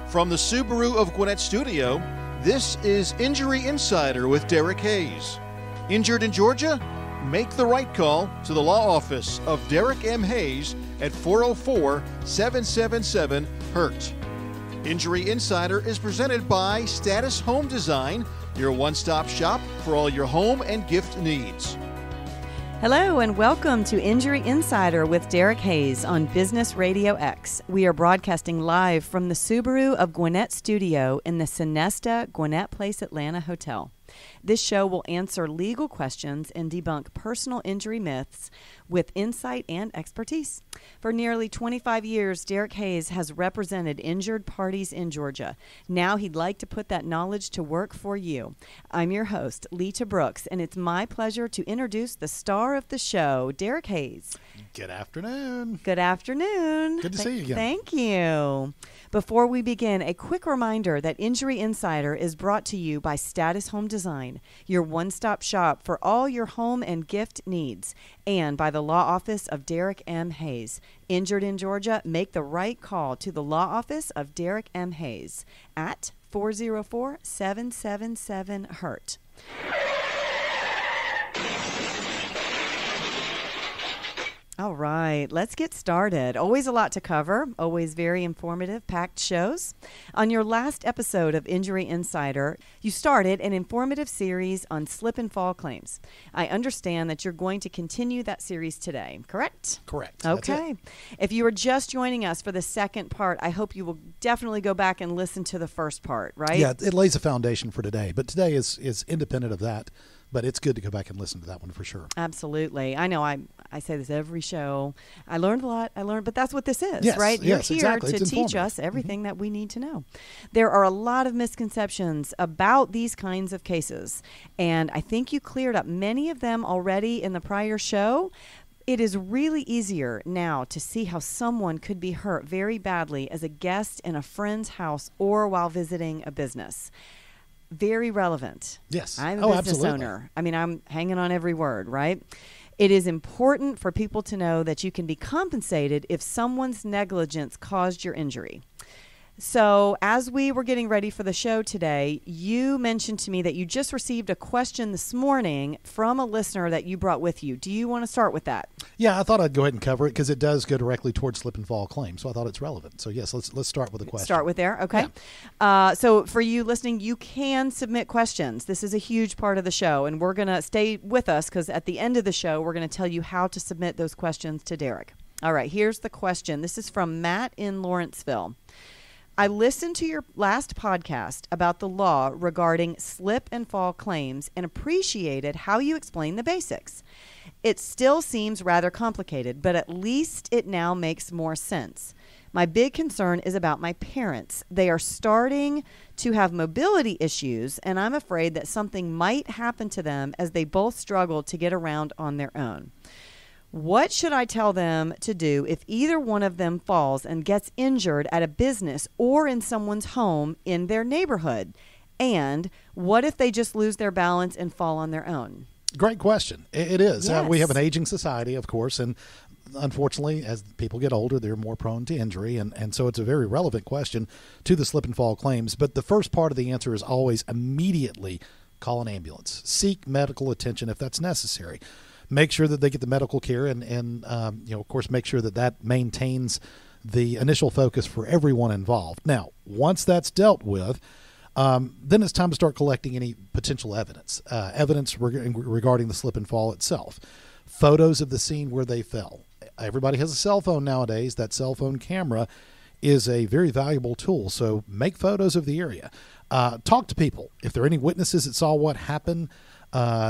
From the Subaru of Gwinnett studio, this is Injury Insider with Derek Hayes. Injured in Georgia? Make the right call to the law office of Derek M. Hayes at 404-777-HURT. Injury Insider is presented by Status Home Design, your one-stop shop for all your home and gift needs. Hello and welcome to Injury Insider with Derek Hayes on Business RadioX. We are broadcasting live from the Subaru of Gwinnett studio in the Sonesta Gwinnett Place Atlanta Hotel. This show will answer legal questions and debunk personal injury myths with insight and expertise. For nearly 25 years, Derek Hayes has represented injured parties in Georgia. Now he'd like to put that knowledge to work for you. I'm your host, Lita Brooks, and it's my pleasure to introduce the star of the show, Derek Hayes. Good afternoon. Good afternoon. Good to see you again. Thank you. Before we begin, a quick reminder that Injury Insider is brought to you by Status Home Design, your one-stop shop for all your home and gift needs, and by the law office of Derek M. Hayes. Injured in Georgia? Make the right call to the law office of Derek M. Hayes at 404-777-HURT. All right, let's get started. Always a lot to cover, always very informative, packed shows. On your last episode of Injury Insider, you started an informative series on slip and fall claims. I understand that you're going to continue that series today, correct? Correct. Okay. If you are just joining us for the second part, I hope you will definitely go back and listen to the first part, right? Yeah, it lays a foundation for today, but today is independent of that. But it's good to go back and listen to that one for sure. Absolutely. I know I say this every show. I learned a lot. but that's what this is, yes, right? Yes, You're here exactly. to teach us everything that we need to know. There are a lot of misconceptions about these kinds of cases, and I think you cleared up many of them already in the prior show. It is really easier now to see how someone could be hurt very badly as a guest in a friend's house or while visiting a business. Very relevant. Yes. I'm a business absolutely. owner. I mean, I'm hanging on every word, right? It is important for people to know that you can be compensated if someone's negligence caused your injury. So as we were getting ready for the show today, you mentioned to me that you just received a question this morning from a listener that you brought with you. Do you want to start with that? Yeah, I thought I'd go ahead and cover it because it does go directly towards slip and fall claims. So I thought it's relevant. So yes, let's start with the question. Start with there, okay. Yeah. So for you listening, you can submit questions. This is a huge part of the show, and we're going to stay with us because at the end of the show, we're going to tell you how to submit those questions to Derek. All right, here's the question. This is from Matt in Lawrenceville. I listened to your last podcast about the law regarding slip and fall claims and appreciated how you explained the basics. It still seems rather complicated, but at least it now makes more sense. My big concern is about my parents. They are starting to have mobility issues, and I'm afraid that something might happen to them as they both struggle to get around on their own. What should I tell them to do if either one of them falls and gets injured at a business or in someone's home in their neighborhood? And what if they just lose their balance and fall on their own? Great question. It is. Yes. We have an aging society, of course, and unfortunately, as people get older, they're more prone to injury. And so it's a very relevant question to the slip and fall claims. But the first part of the answer is always immediately call an ambulance. Seek medical attention if that's necessary. Make sure that they get the medical care and of course, make sure that maintains the initial focus for everyone involved. Now, once that's dealt with, then it's time to start collecting any potential evidence regarding the slip and fall itself. Photos of the scene where they fell. Everybody has a cell phone nowadays. That cell phone camera is a very valuable tool. So make photos of the area. Talk to people. If there are any witnesses that saw what happened,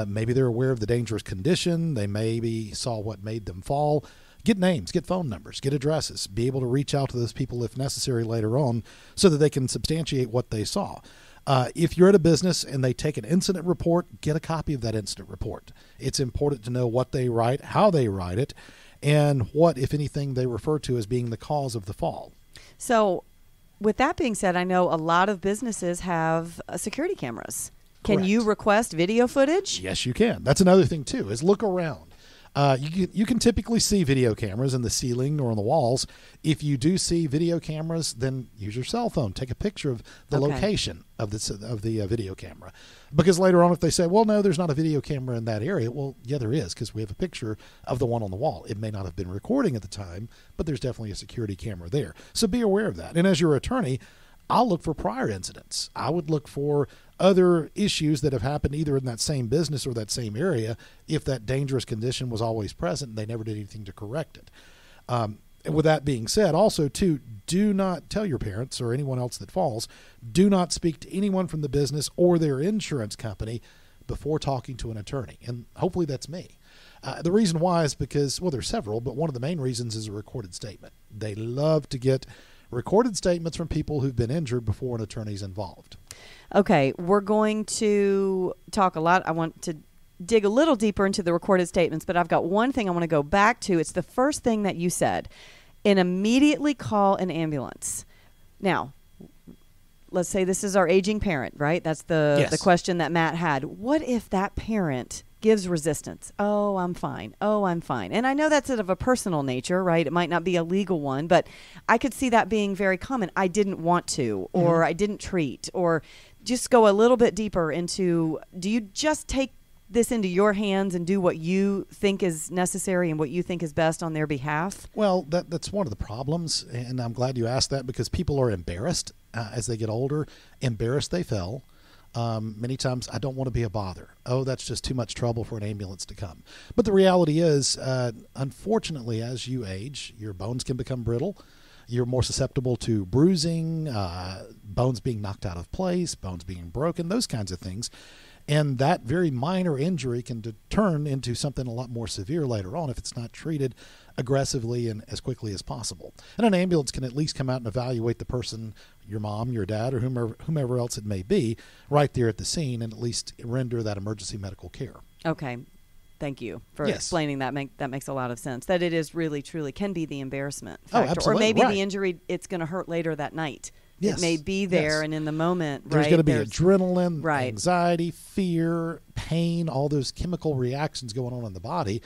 maybe they're aware of the dangerous condition. They maybe saw what made them fall. Get names, get phone numbers, get addresses, be able to reach out to those people if necessary later on so that they can substantiate what they saw. If you're at a business and they take an incident report, get a copy of that incident report. It's important to know what they write, how they write it, and what, if anything, they refer to as being the cause of the fall. So with that being said, I know a lot of businesses have security cameras. Can Correct. you request video footage? Yes, you can. That's another thing, too, is look around. You can typically see video cameras in the ceiling or on the walls. If you do see video cameras, then use your cell phone. Take a picture of the location of the video camera. Because later on, if they say, well, no, there's not a video camera in that area. Well, yeah, there is, because we have a picture of the one on the wall. It may not have been recording at the time, but there's definitely a security camera there. So be aware of that. And as your attorney, I'll look for prior incidents. I would look for other issues that have happened either in that same business or that same area if that dangerous condition was always present and they never did anything to correct it. And with that being said, also, too, do not tell your parents or anyone else that falls, do not speak to anyone from the business or their insurance company before talking to an attorney. And hopefully that's me. The reason why is because, well, there's several, but one of the main reasons is a recorded statement. They love to get recorded statements from people who've been injured before an attorney's involved. Okay, we're going to talk a lot. I want to dig a little deeper into the recorded statements, but I've got one thing I want to go back to. It's the first thing that you said, and immediately call an ambulance. Now, let's say this is our aging parent, right? That's the question that Matt had. What if that parent gives resistance? Oh, I'm fine. Oh, I'm fine. And I know that's of a personal nature, right? It might not be a legal one, but I could see that being very common. I didn't want to, or I didn't treat, or just go a little bit deeper into, do you just take this into your hands and do what you think is necessary and what you think is best on their behalf? Well, that's one of the problems, and I'm glad you asked that, because people are embarrassed as they get older. Embarrassed they fell. Many times, I don't want to be a bother. Oh, that's just too much trouble for an ambulance to come. But the reality is, unfortunately, as you age, your bones can become brittle. You're more susceptible to bruising, bones being knocked out of place, bones being broken, those kinds of things. And that very minor injury can turn into something a lot more severe later on if it's not treated aggressively and as quickly as possible. And an ambulance can at least come out and evaluate the person, your mom, your dad, or whomever else it may be, right there at the scene, and at least render that emergency medical care. Okay. Thank you for explaining that. That makes a lot of sense. That it is really, truly can be the embarrassment factor. Oh, absolutely. Or maybe the injury, it's going to hurt later that night. Yes. It may be there, and in the moment, there's going to be adrenaline, right, anxiety, fear, pain, all those chemical reactions going on in the body.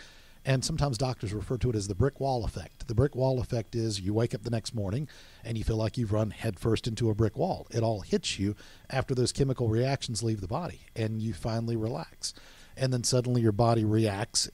And sometimes doctors refer to it as the brick wall effect. The brick wall effect is you wake up the next morning and you feel like you've run headfirst into a brick wall. It all hits you after those chemical reactions leave the body, and you finally relax. And then suddenly your body reacts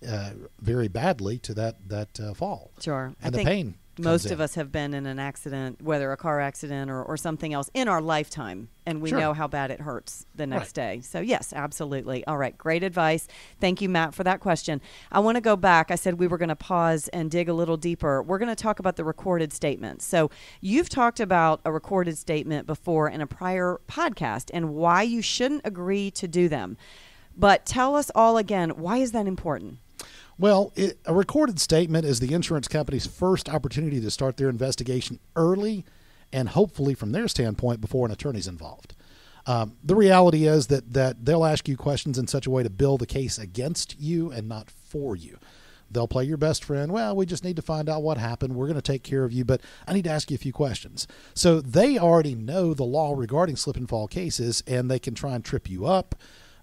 very badly to that fall. Sure. And the pain. Most of us have been in an accident, whether a car accident or something else, in our lifetime, and we know how bad it hurts the next day. So, yes, absolutely. All right, great advice. Thank you, Matt, for that question. I want to go back. I said we were going to pause and dig a little deeper. We're going to talk about the recorded statements. So you've talked about a recorded statement before in a prior podcast and why you shouldn't agree to do them. But tell us all again, why is that important? Well, a recorded statement is the insurance company's first opportunity to start their investigation early and hopefully from their standpoint before an attorney's involved. The reality is that they'll ask you questions in such a way to build the case against you and not for you. They'll play your best friend. Well, we just need to find out what happened. We're going to take care of you, but I need to ask you a few questions. So they already know the law regarding slip and fall cases, and they can try and trip you up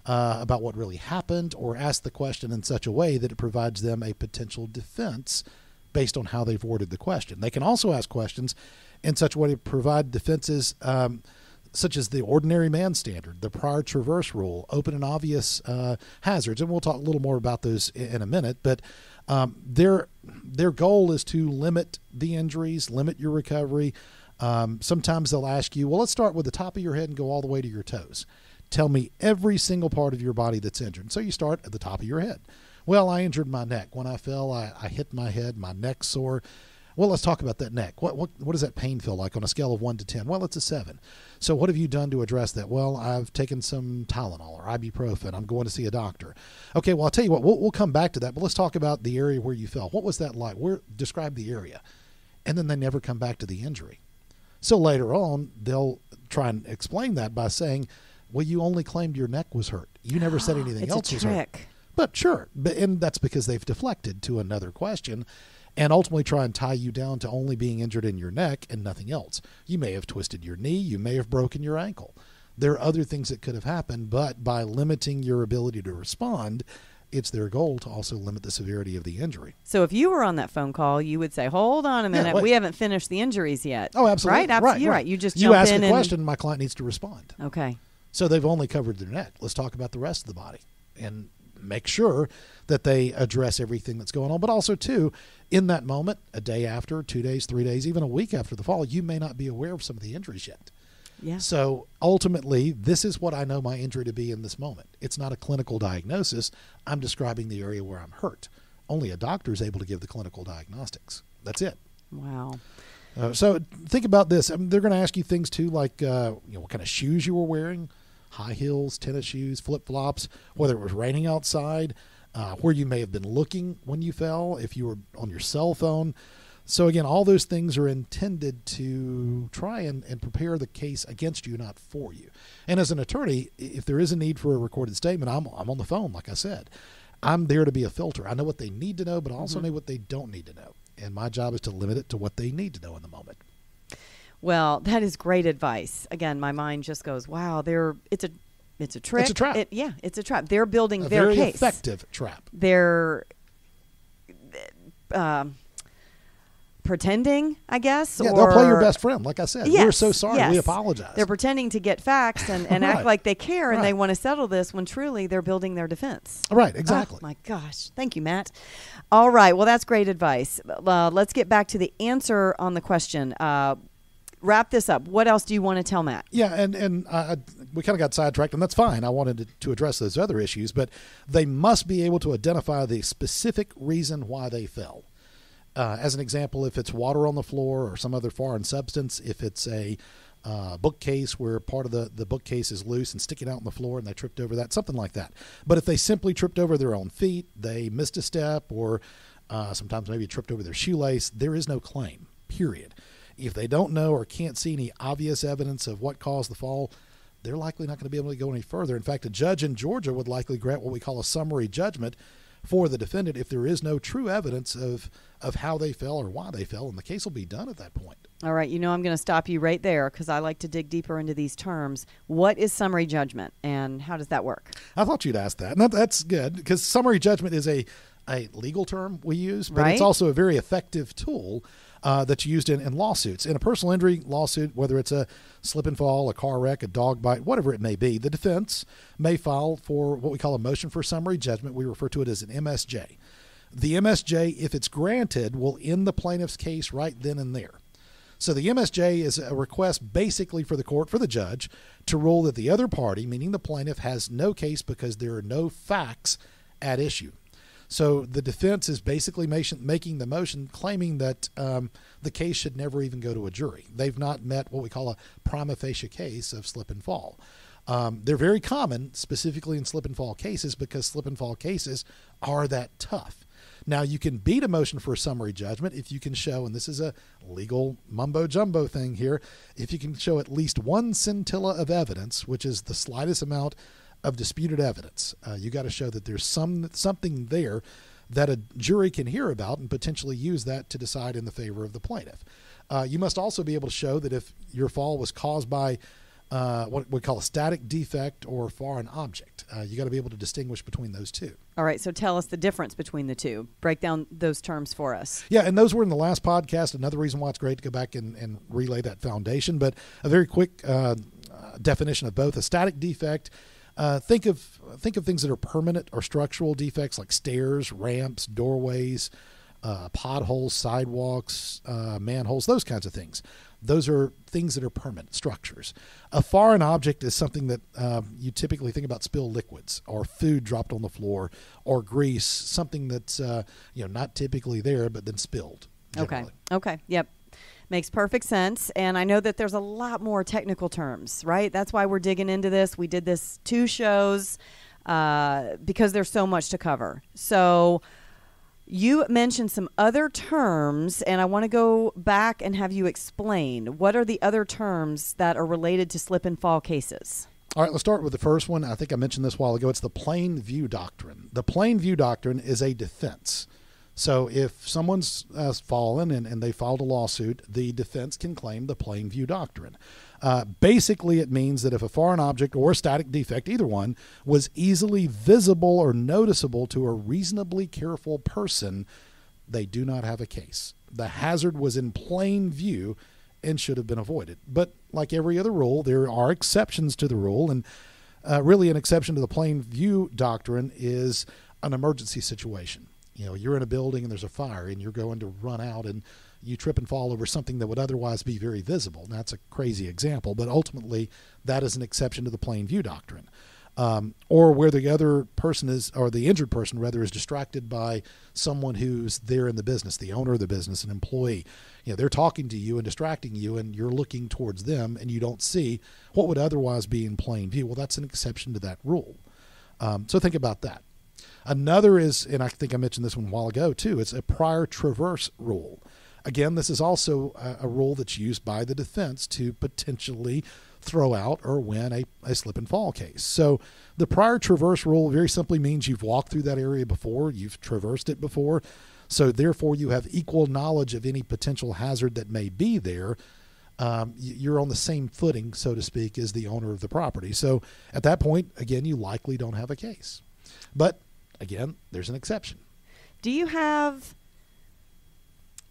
about what really happened, or ask the question in such a way that it provides them a potential defense based on how they've worded the question. They can also ask questions in such a way to provide defenses such as the ordinary man standard, the prior traverse rule, open and obvious hazards, and we'll talk a little more about those in a minute, but their goal is to limit the injuries, limit your recovery. Sometimes they'll ask you, well, let's start with the top of your head and go all the way to your toes. Tell me every single part of your body that's injured. So you start at the top of your head. Well, I injured my neck. When I fell, I hit my head, my neck's sore. Well, let's talk about that neck. What does that pain feel like on a scale of 1 to 10? Well, it's a 7. So what have you done to address that? Well, I've taken some Tylenol or ibuprofen. I'm going to see a doctor. Okay, well, I'll tell you what, we'll come back to that, but let's talk about the area where you fell. What was that like? Describe the area. And then they never come back to the injury. So later on, they'll try and explain that by saying, well, you only claimed your neck was hurt. You never said anything else was hurt. But sure, and that's because they've deflected to another question and ultimately try and tie you down to only being injured in your neck and nothing else. You may have twisted your knee. You may have broken your ankle. There are other things that could have happened, but by limiting your ability to respond, it's their goal to also limit the severity of the injury. So if you were on that phone call, you would say, hold on a minute, we haven't finished the injuries yet. Oh, absolutely. Right? Absolutely. You're right. You just you jump ask in a question, my client needs to respond. Okay. So they've only covered their neck. Let's talk about the rest of the body and make sure that they address everything that's going on. But also, too, in that moment, a day after, 2 days, 3 days, even a week after the fall, you may not be aware of some of the injuries yet. Yeah. So ultimately, this is what I know my injury to be in this moment. It's not a clinical diagnosis. I'm describing the area where I'm hurt. Only a doctor is able to give the clinical diagnostics. That's it. Wow. So think about this. I mean, they're going to ask you things too, like what kind of shoes you were wearing, high heels, tennis shoes, flip-flops, whether it was raining outside, where you may have been looking when you fell, if you were on your cell phone. So again, all those things are intended to try and prepare the case against you, not for you. And as an attorney, if there is a need for a recorded statement, I'm on the phone, like I said. I'm there to be a filter. I know what they need to know, but I also know what they don't need to know. And my job is to limit it to what they need to know in the moment. Well, that is great advice. Again, my mind just goes, wow, it's a trick. It's a trap. It's a trap. They're building a their very case. Effective trap. They're pretending, I guess. Yeah, they'll play your best friend. Like I said, yes, we're so sorry. Yes. We apologize. They're pretending to get facts and Right. act like they care and Right. they want to settle this when truly they're building their defense. Right, exactly. Oh, my gosh. Thank you, Matt. All right. Well, that's great advice. Let's get back to the answer on the question. Wrap this up. What else do you want to tell Matt? Yeah, and we kind of got sidetracked, and that's fine. I wanted to address those other issues, but they must be able to identify the specific reason why they fell. As an example, if it's water on the floor or some other foreign substance, if it's a bookcase where part of the bookcase is loose and sticking out on the floor and they tripped over that, something like that. But if they simply tripped over their own feet, they missed a step, or sometimes maybe tripped over their shoelace, there is no claim, period. If they don't know or can't see any obvious evidence of what caused the fall, they're likely not going to be able to go any further. In fact, a judge in Georgia would likely grant what we call a summary judgment for the defendant if there is no true evidence of how they fell or why they fell, and the case will be done at that point. All right. I'm going to stop you right there because I like to dig deeper into these terms. What is summary judgment, and how does that work? I thought you'd ask that, and that's good because summary judgment is a legal term we use, but it's also a very effective tool that's used in lawsuits. In a personal injury lawsuit, whether it's a slip and fall, a car wreck, a dog bite, whatever it may be, the defense may file for what we call a motion for summary judgment. We refer to it as an MSJ. The MSJ, if it's granted, will end the plaintiff's case right then and there. So the MSJ is a request basically for the court, for the judge, to rule that the other party, meaning the plaintiff, has no case because there are no facts at issue. So the defense is basically making the motion claiming that the case should never even go to a jury. They've not met what we call a prima facie case of slip and fall. They're very common, specifically in slip and fall cases, because slip and fall cases are that tough. Now, you can beat a motion for a summary judgment if you can show, and this is a legal mumbo-jumbo thing here, if you can show at least one scintilla of evidence, which is the slightest amount of disputed evidence. You got to show that there's something there that a jury can hear about and potentially use that to decide in the favor of the plaintiff. You must also be able to show that if your fall was caused by what we call a static defect or foreign object, you got to be able to distinguish between those two. All right, so tell us the difference between the two. Break down those terms for us. Yeah, and those were in the last podcast. Another reason why it's great to go back and relay that foundation. But a very quick definition of both. A static defect, think of things that are permanent or structural defects like stairs, ramps, doorways, potholes, sidewalks, manholes, those kinds of things. Those are things that are permanent structures. A foreign object is something that you typically think about spilled liquids or food dropped on the floor or grease, something that's not typically there but then spilled. Generally. Okay. Yep. Makes perfect sense. And I know that there's a lot more technical terms, right? That's why we're digging into this. We did this 2 shows because there's so much to cover. So you mentioned some other terms, and I want to go back and have you explain. What are the other terms that are related to slip and fall cases? All right, let's start with the first one. I think I mentioned this a while ago. It's the plain view doctrine. The plain view doctrine is a defense. So if someone's fallen and they filed a lawsuit, the defense can claim the plain view doctrine. Basically, it means that if a foreign object or a static defect, either one, was easily visible or noticeable to a reasonably careful person, they do not have a case. The hazard was in plain view and should have been avoided. But like every other rule, there are exceptions to the rule, and really an exception to the plain view doctrine is an emergency situation. You're in a building and there's a fire and you're going to run out and you trip and fall over something that would otherwise be very visible. That's a crazy example, but ultimately that is an exception to the plain view doctrine. Or where the other person is, or the injured person rather, is distracted by someone who's there in the business, the owner of the business, an employee. They're talking to you and distracting you, and you're looking towards them, and you don't see what would otherwise be in plain view. Well, that's an exception to that rule. So think about that. Another is, and I think I mentioned this one a while ago too, it's a prior traverse rule. Again, this is also a rule that's used by the defense to potentially throw out or win a slip and fall case. So the prior traverse rule very simply means you've walked through that area before, you've traversed it before, so therefore you have equal knowledge of any potential hazard that may be there. You're on the same footing, so to speak, as the owner of the property. So at that point, again, you likely don't have a case. But again, there's an exception. Do you have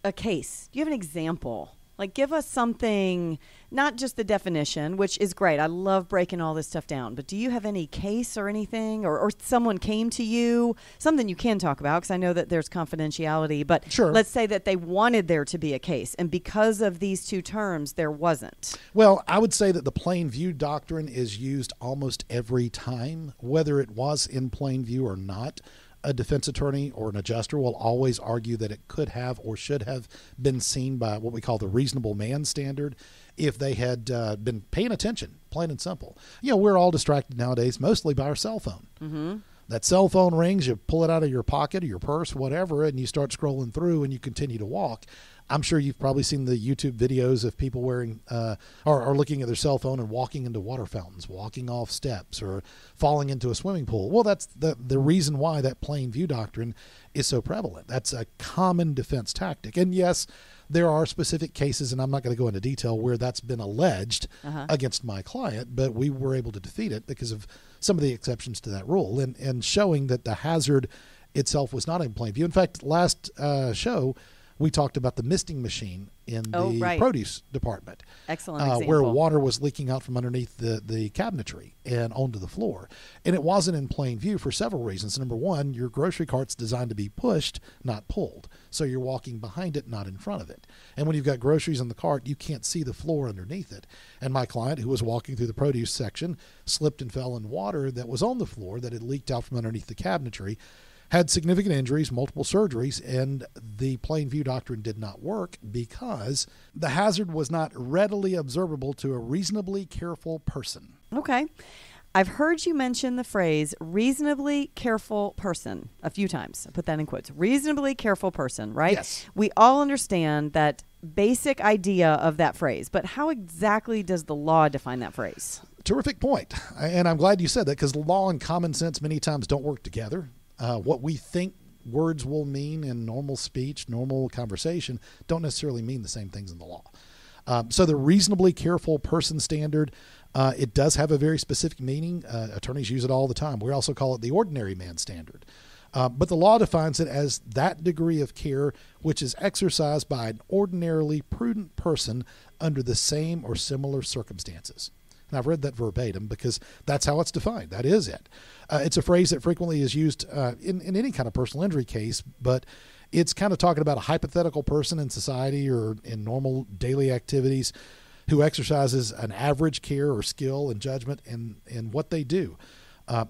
a case? Do you have an example? Like, give us something, not just the definition, which is great. I love breaking all this stuff down. But do you have any case or anything, or someone came to you, something you can talk about, because I know that there's confidentiality. But sure. Let's say that they wanted there to be a case, and because of these two terms, there wasn't. Well, I would say that the plain view doctrine is used almost every time, whether it was in plain view or not. A defense attorney or an adjuster will always argue that it could have or should have been seen by what we call the reasonable man standard if they had been paying attention, plain and simple. We're all distracted nowadays, mostly by our cell phone. Mm-hmm. That cell phone rings, you pull it out of your pocket or your purse, whatever, and you start scrolling through and you continue to walk. I'm sure you've probably seen the YouTube videos of people wearing or looking at their cell phone and walking into water fountains, walking off steps, or falling into a swimming pool. Well, that's the reason why that plain view doctrine is so prevalent. That's a common defense tactic. And yes, there are specific cases, and I'm not going to go into detail, where that's been alleged against my client, but we were able to defeat it because of some of the exceptions to that rule and showing that the hazard itself was not in plain view. In fact, last show, we talked about the misting machine in the produce department. Excellent example. Where water was leaking out from underneath the cabinetry and onto the floor. And it wasn't in plain view for several reasons. Number one, your grocery cart's designed to be pushed, not pulled. So you're walking behind it, not in front of it. And when you've got groceries in the cart, you can't see the floor underneath it. And my client, who was walking through the produce section, slipped and fell in water that was on the floor that had leaked out from underneath the cabinetry, had significant injuries, multiple surgeries, and the plain view doctrine did not work because the hazard was not readily observable to a reasonably careful person. Okay. I've heard you mention the phrase reasonably careful person a few times. I put that in quotes. Reasonably careful person, right? Yes. We all understand that basic idea of that phrase, but how exactly does the law define that phrase? Terrific point. And I'm glad you said that because law and common sense many times don't work together. What we think words will mean in normal speech, normal conversation, don't necessarily mean the same things in the law. So the reasonably careful person standard, it does have a very specific meaning. Attorneys use it all the time. We also call it the ordinary man standard. But the law defines it as that degree of care which is exercised by an ordinarily prudent person under the same or similar circumstances. And I've read that verbatim because that's how it's defined. That is it. It's a phrase that frequently is used in any kind of personal injury case, but it's kind of talking about a hypothetical person in society or in normal daily activities who exercises an average care or skill and judgment in what they do.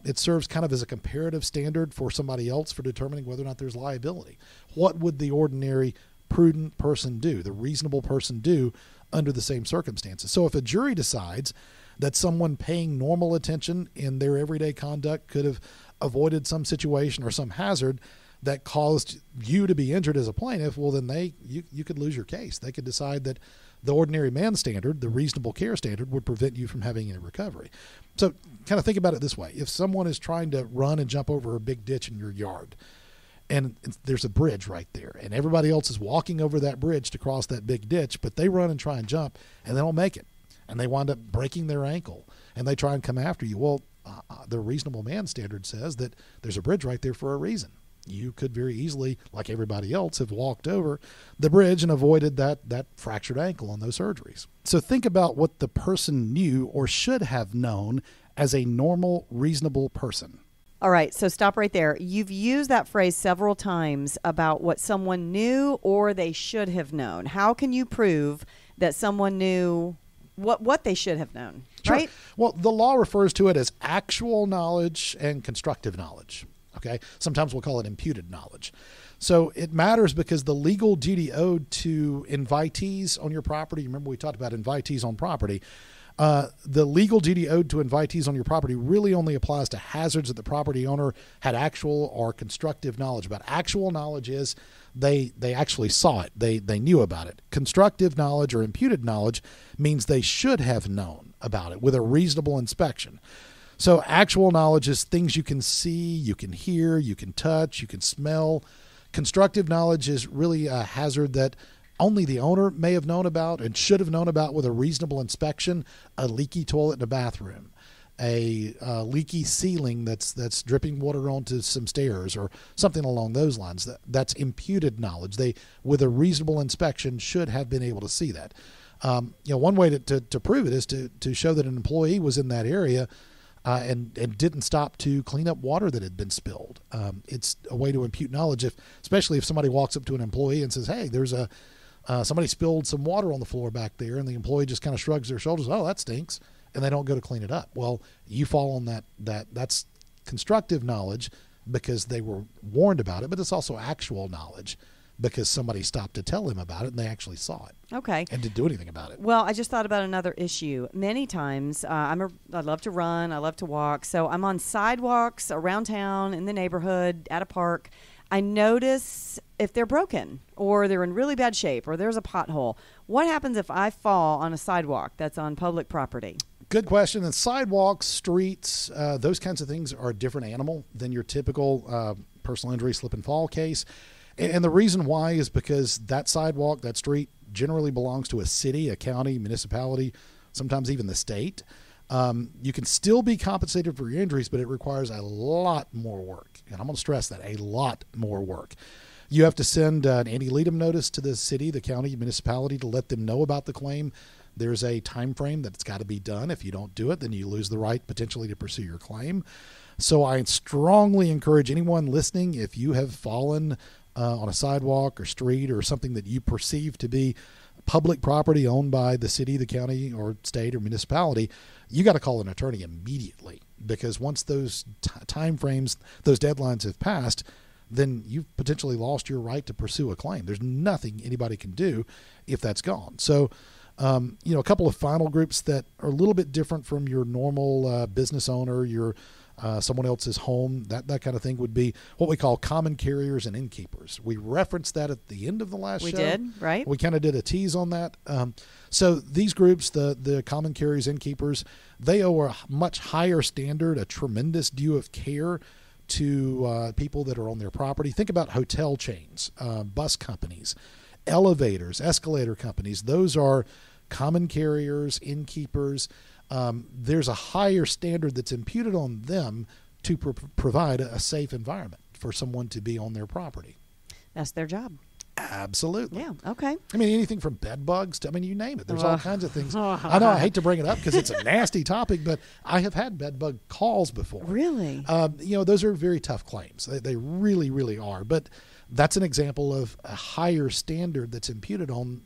It serves kind of as a comparative standard for somebody else for determining whether or not there's liability. What would the ordinary prudent person do, the reasonable person do under the same circumstances? So if a jury decides that someone paying normal attention in their everyday conduct could have avoided some situation or some hazard that caused you to be injured as a plaintiff, well, then you could lose your case. They could decide that the ordinary man standard, the reasonable care standard, would prevent you from having any recovery. So kind of think about it this way. If someone is trying to run and jump over a big ditch in your yard, and there's a bridge right there, and everybody else is walking over that bridge to cross that big ditch, but they run and try and jump, and they don't make it. and they wind up breaking their ankle, and they try and come after you. Well, the reasonable man standard says that there's a bridge right there for a reason. You could very easily, like everybody else, have walked over the bridge and avoided that fractured ankle on those surgeries. So think about what the person knew or should have known as a normal, reasonable person. All right, so stop right there. You've used that phrase several times about what someone knew or they should have known. How can you prove that someone knew what they should have known, right? Sure. Well, the law refers to it as actual knowledge and constructive knowledge. Okay. Sometimes we'll call it imputed knowledge. So it matters because the legal duty owed to invitees on your property, remember we talked about invitees on property, the legal duty owed to invitees on your property really only applies to hazards that the property owner had actual or constructive knowledge about. Actual knowledge is they actually saw it. They knew about it. Constructive knowledge or imputed knowledge means they should have known about it with a reasonable inspection. So actual knowledge is things you can see, you can hear, you can touch, you can smell. Constructive knowledge is really a hazard that only the owner may have known about and should have known about with a reasonable inspection. A leaky toilet in a bathroom, a leaky ceiling that's dripping water onto some stairs or something along those lines. That's imputed knowledge. They, with a reasonable inspection, should have been able to see that. One way to prove it is to show that an employee was in that area and didn't stop to clean up water that had been spilled. It's a way to impute knowledge, especially if somebody walks up to an employee and says, "Hey, there's somebody spilled some water on the floor back there," and the employee just kind of shrugs their shoulders, "Oh, that stinks," and they don't go to clean it up. Well, you fall on that's constructive knowledge because they were warned about it, but it's also actual knowledge because somebody stopped to tell him about it and they actually saw it. Okay. And didn't do anything about it. Well, I just thought about another issue. Many times, I love to run, I love to walk, so I'm on sidewalks around town, in the neighborhood, at a park. I notice if they're broken or they're in really bad shape or there's a pothole. What happens if I fall on a sidewalk that's on public property? Good question. And sidewalks, streets, those kinds of things are a different animal than your typical personal injury slip and fall case. And the reason why is because that sidewalk, that street, generally belongs to a city, a county, municipality, sometimes even the state. You can still be compensated for your injuries, but it requires a lot more work. And I'm going to stress that, a lot more work. You have to send an ante litem notice to the city, the county, municipality to let them know about the claim. There's a time frame that it's got to be done. If you don't do it, then you lose the right potentially to pursue your claim. So I strongly encourage anyone listening, if you have fallen on a sidewalk or street or something that you perceive to be public property owned by the city, the county, or state or municipality, you got to call an attorney immediately, because once those time frames, those deadlines have passed, then you've potentially lost your right to pursue a claim. There's nothing anybody can do if that's gone. So, a couple of final groups that are a little bit different from your normal business owner, your someone else's home, that kind of thing would be what we call common carriers and innkeepers. We referenced that at the end of the last show. We did, right? We kind of did a tease on that. So these groups, the common carriers, innkeepers, they owe a much higher standard, a tremendous due of care to people that are on their property. Think about hotel chains, bus companies, elevators, escalator companies. Those are common carriers, innkeepers. There's a higher standard that's imputed on them to provide a safe environment for someone to be on their property. That's their job. Absolutely. Yeah. Okay. I mean, anything from bed bugs to, you name it. There's all kinds of things. I know I hate to bring it up because it's a nasty topic, but I have had bed bug calls before. Really? Those are very tough claims. They really, really are. But that's an example of a higher standard that's imputed on,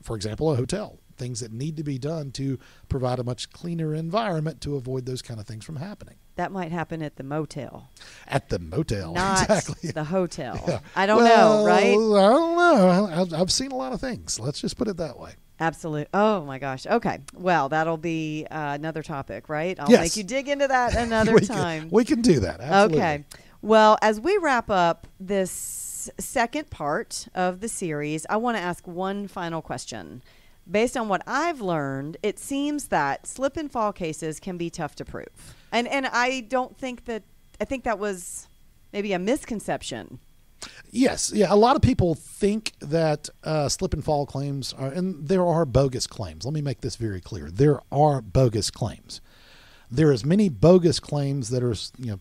for example, a hotel. Things that need to be done to provide a much cleaner environment to avoid those kind of things from happening. That might happen at the motel. At the motel, not exactly. The hotel. Yeah. I don't know, right? I don't know. I've seen a lot of things. Let's just put it that way. Absolutely. Oh, my gosh. Okay. Well, that'll be another topic, right? I'll yes. make you dig into that another time. We can do that. Absolutely. Okay. Well, as we wrap up this second part of the series, I want to ask one final question. Based on what I've learned, it seems that slip and fall cases can be tough to prove. And I don't think that, I think that was maybe a misconception Yes. Yeah. A lot of people think that slip and fall claims are, and there are bogus claims. Let me make this very clear. There are bogus claims. There are as many bogus claims that are,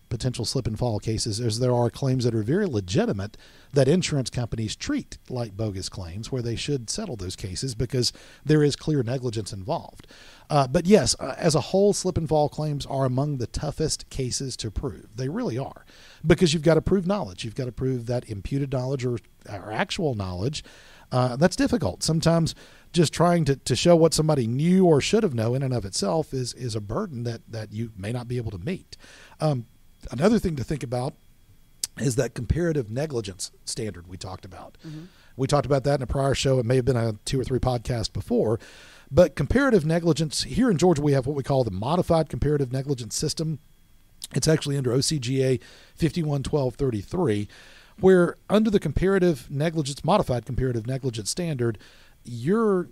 potential slip and fall cases as there are claims that are very legitimate that insurance companies treat like bogus claims, where they should settle those cases because there is clear negligence involved. But yes, as a whole, slip and fall claims are among the toughest cases to prove. They really are, because you've got to prove knowledge. You've got to prove that imputed knowledge or actual knowledge. That's difficult. Sometimes just trying to show what somebody knew or should have known in and of itself is a burden that you may not be able to meet. Another thing to think about is that comparative negligence standard we talked about. Mm-hmm. We talked about that in a prior show. It may have been a 2 or 3 podcasts before. But comparative negligence, here in Georgia, we have what we call the modified comparative negligence system. It's actually under OCGA 511233, where under the modified comparative negligence standard, your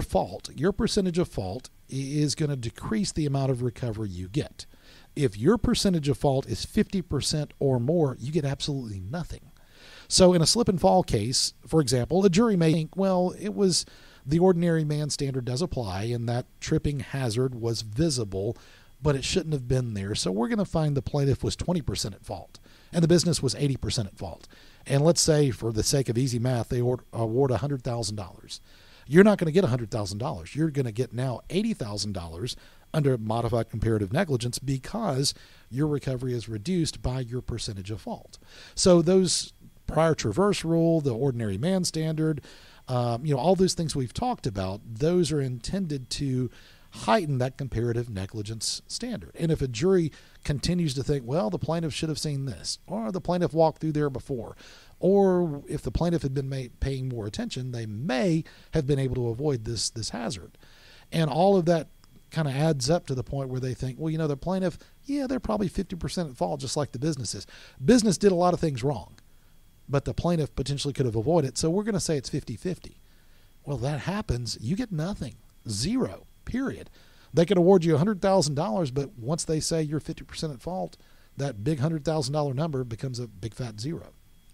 fault, your percentage of fault is going to decrease the amount of recovery you get. If your percentage of fault is 50% or more, you get absolutely nothing. So in a slip and fall case, for example, a jury may think, well, it was the ordinary man standard does apply and that tripping hazard was visible, but it shouldn't have been there. So we're going to find the plaintiff was 20% at fault and the business was 80% at fault. And let's say, for the sake of easy math, they award $100,000. You're not going to get $100,000. You're going to get now $80,000 under modified comparative negligence because your recovery is reduced by your percentage of fault. So those prior traverse rule, the ordinary man standard, all those things we've talked about, those are intended to heighten that comparative negligence standard. And if a jury continues to think, well, the plaintiff should have seen this, or the plaintiff walked through there before, or if the plaintiff had been paying more attention, they may have been able to avoid this hazard. And all of that kind of adds up to the point where they think, well, the plaintiff, they're probably 50% at fault, just like the business is. Business did a lot of things wrong, but the plaintiff potentially could have avoided it. So we're going to say it's 50-50. Well, that happens. You get nothing. Zero. Period. They could award you $100,000, but once they say you're 50% at fault, that big $100,000 number becomes a big fat zero.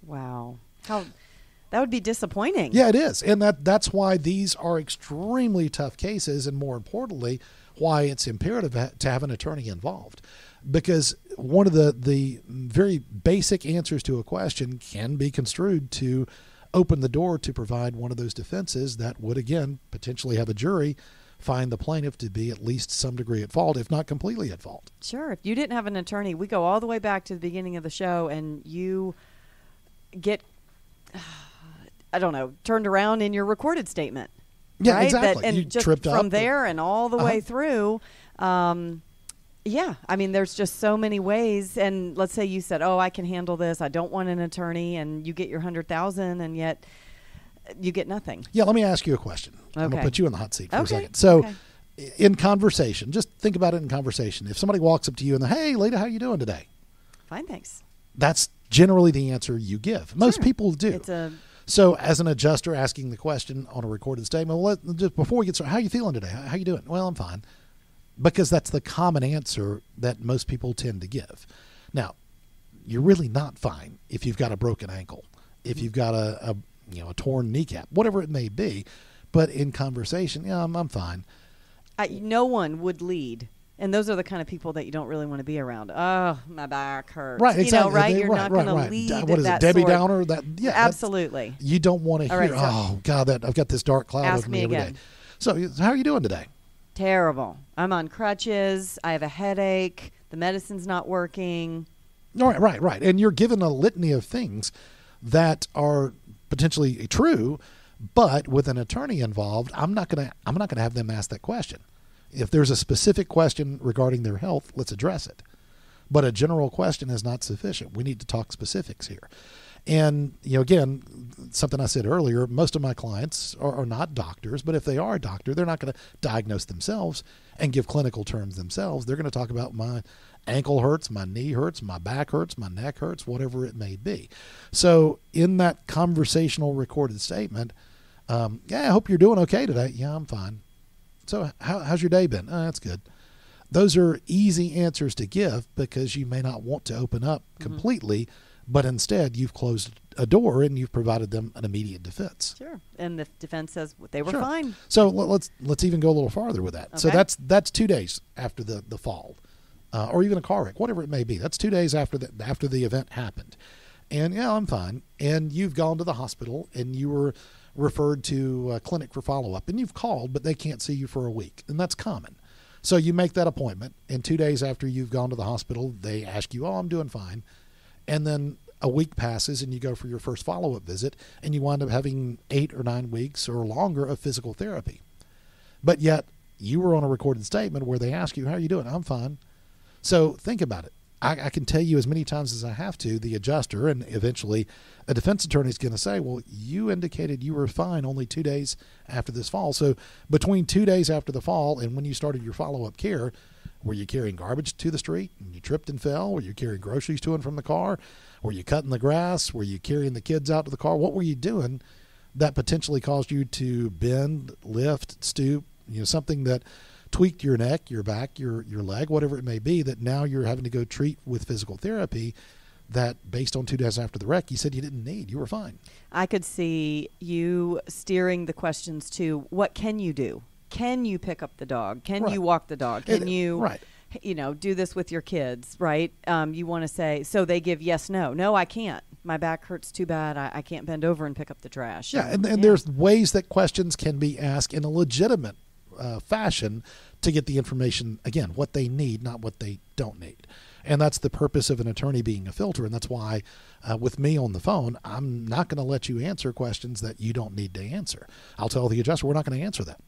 Wow. That would be disappointing. Yeah, it is. And that's why these are extremely tough cases, and more importantly, why it's imperative to have an attorney involved. Because one of the very basic answers to a question can be construed to open the door to provide one of those defenses that would, again, potentially have a jury find the plaintiff to be at least some degree at fault, if not completely at fault. Sure. If you didn't have an attorney, we go all the way back to the beginning of the show, and you get, turned around in your recorded statement. Yeah, right? exactly. And you just tripped up. From there and all the way through, there's just so many ways. And let's say you said, I can handle this, I don't want an attorney, and you get your $100,000, and yet you get nothing. Yeah, let me ask you a question. Okay. I'm going to put you in the hot seat for a second. So in conversation, just think about it in conversation. If somebody walks up to you and hey, lady, how you doing today? Fine, thanks. That's generally the answer you give. Most people do. So as an adjuster asking the question on a recorded statement, just before we get started, how are you feeling today? How you doing? Well, I'm fine. Because that's the common answer that most people tend to give. Now, you're really not fine if you've got a broken ankle, if you've got a torn kneecap, whatever it may be. But in conversation, I'm fine. No one would lead. And those are the kind of people that you don't really want to be around. Oh, my back hurts. Right, exactly. Right? You're not going to lead what is that it, Debbie sort. Downer? Absolutely. You don't want to hear, right, God, I've got this dark cloud over me every day. So how are you doing today? Terrible. I'm on crutches. I have a headache. The medicine's not working. All right. And you're given a litany of things that are potentially true, but with an attorney involved, I'm not going to have them ask that question. If there's a specific question regarding their health, let's address it. But a general question is not sufficient. We need to talk specifics here. And, again, something I said earlier, most of my clients are not doctors, but if they are a doctor, they're not going to diagnose themselves and give clinical terms themselves. They're going to talk about my ankle hurts, my knee hurts, my back hurts, my neck hurts, whatever it may be. So in that conversational recorded statement, I hope you're doing okay today. Yeah, I'm fine. So how's your day been? That's good. Those are easy answers to give because you may not want to open up completely, but instead you've closed a door and you've provided them an immediate defense. Sure. And the defense says they were Sure. fine. So let's even go a little farther with that. So Okay. that's 2 days after the fall, or even a car wreck, whatever it may be. That's 2 days after the event happened, and yeah, I'm fine. And you've gone to the hospital and you were referred to a clinic for follow-up, and you've called, but they can't see you for a week, and that's common. So you make that appointment, and 2 days after you've gone to the hospital, they ask you, "Oh, I'm doing fine," and then a week passes and you go for your first follow-up visit, and you wind up having 8 or 9 weeks or longer of physical therapy. But yet you were on a recorded statement where they ask you, "How are you doing?" "I'm fine." So think about it. I can tell you as many times as I have to, the adjuster, and eventually a defense attorney is going to say, "Well, you indicated you were fine only 2 days after this fall. So between 2 days after the fall and when you started your follow-up care, were you carrying garbage to the street and you tripped and fell? Were you carrying groceries to and from the car? Were you cutting the grass? Were you carrying the kids out to the car? What were you doing that potentially caused you to bend, lift, stoop, something that tweaked your neck, your back, your leg, whatever it may be, that now you're having to go treat with physical therapy that based on 2 days after the wreck, you said you didn't need. You were fine." I could see you steering the questions to, what can you do? Can you pick up the dog? Can Right. you walk the dog? Can you, right. Do this with your kids, right? You want to say, so they give yes, no. No, I can't. My back hurts too bad. I can't bend over and pick up the trash. Yeah, and there's ways that questions can be asked in a legitimate fashion to get the information, again, what they need, not what they don't need. And that's the purpose of an attorney being a filter. And that's why with me on the phone, I'm not going to let you answer questions that you don't need to answer. I'll tell the adjuster, we're not going to answer that.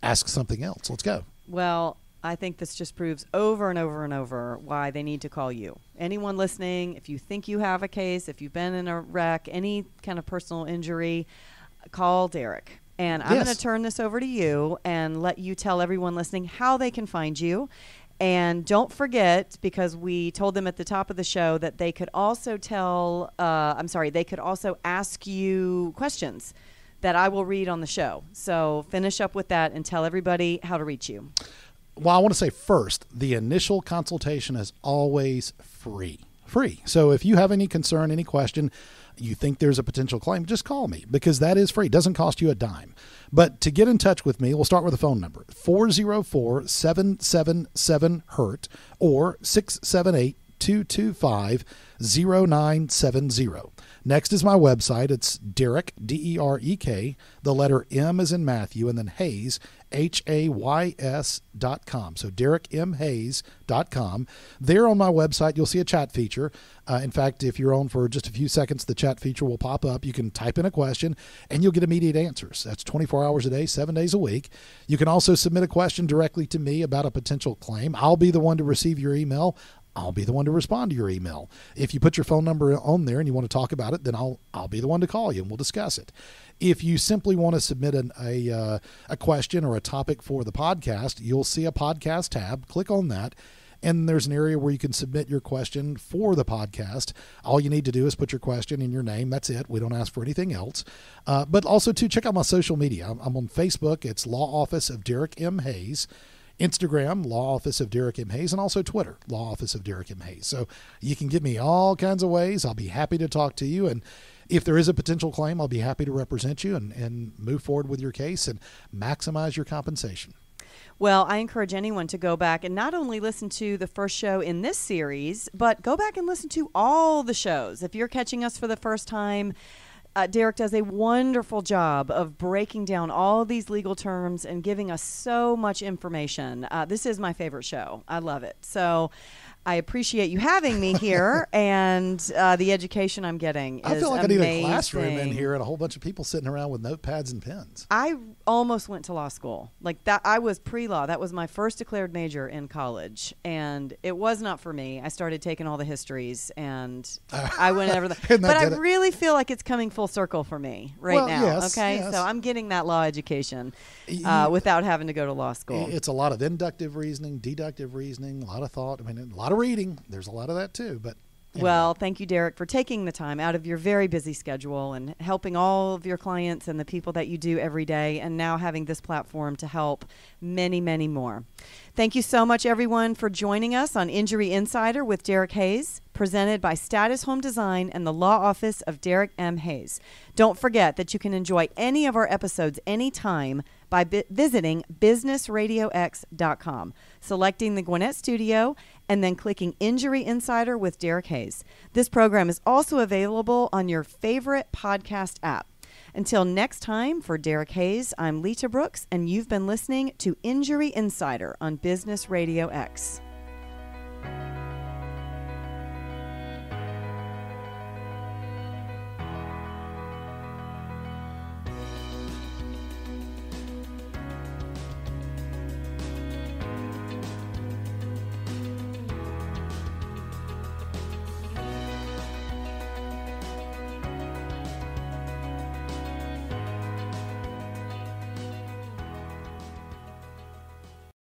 Ask something else. Let's go. Well, I think this just proves over and over and over why they need to call you. Anyone listening, if you think you have a case, if you've been in a wreck, any kind of personal injury, call Derek. And I'm Yes. going to turn this over to you and let you tell everyone listening how they can find you. And don't forget, because we told them at the top of the show that they could also they could also ask you questions that I will read on the show. So finish up with that and tell everybody how to reach you. Well, I want to say first, the initial consultation is always free. So if you have any concern, any question, you think there's a potential claim, just call me, because that is free. It doesn't cost you a dime. But to get in touch with me, we'll start with a phone number, 404-777-HURT or 678-225-0970. Next is my website. It's Derek, Derek, the letter M as in Matthew, and then Hayes, HAYS.com. So DerekMHayes.com. There on my website, you'll see a chat feature. In fact, if you're on for just a few seconds, the chat feature will pop up. You can type in a question, and you'll get immediate answers. That's 24 hours a day, 7 days a week. You can also submit a question directly to me about a potential claim. I'll be the one to receive your email. I'll be the one to respond to your email. If you put your phone number on there and you want to talk about it, then I'll be the one to call you and we'll discuss it. If you simply want to submit a question or a topic for the podcast, you'll see a podcast tab. Click on that, and there's an area where you can submit your question for the podcast. All you need to do is put your question and your name. That's it. We don't ask for anything else. But also, to check out my social media. I'm on Facebook. It's Law Office of Derek M. Hayes. Instagram, Law Office of Derek M. Hayes, and also Twitter, Law Office of Derek M. Hayes. So you can get me all kinds of ways. I'll be happy to talk to you. And if there is a potential claim, I'll be happy to represent you and move forward with your case and maximize your compensation. Well, I encourage anyone to go back and not only listen to the first show in this series, but go back and listen to all the shows. If you're catching us for the first time, Derek does a wonderful job of breaking down all these legal terms and giving us so much information. This is my favorite show. I love it. So I appreciate you having me here, and the education I'm getting is I feel like amazing. I need a classroom in here and a whole bunch of people sitting around with notepads and pens. I almost went to law school. Like that, I was pre-law. That was my first declared major in college, and it was not for me. I started taking all the histories, and I went over the. But I really feel like it's coming full circle for me now. Yes, okay, yes. so I'm getting that law education without having to go to law school. It's a lot of inductive reasoning, deductive reasoning, a lot of thought. I mean, a lot of reading. There's a lot of that too, but. Anyway. Well, thank you, Derek, for taking the time out of your very busy schedule and helping all of your clients and the people that you do every day, and now having this platform to help many, many more. Thank you so much, everyone, for joining us on Injury Insider with Derek Hayes, presented by Status Home Design and the Law Office of Derek M. Hayes. Don't forget that you can enjoy any of our episodes anytime by visiting businessradiox.com, selecting the Gwinnett Studio, and then clicking Injury Insider with Derek Hayes. This program is also available on your favorite podcast app. Until next time, for Derek Hayes, I'm Lita Brooks, and you've been listening to Injury Insider on Business Radio X.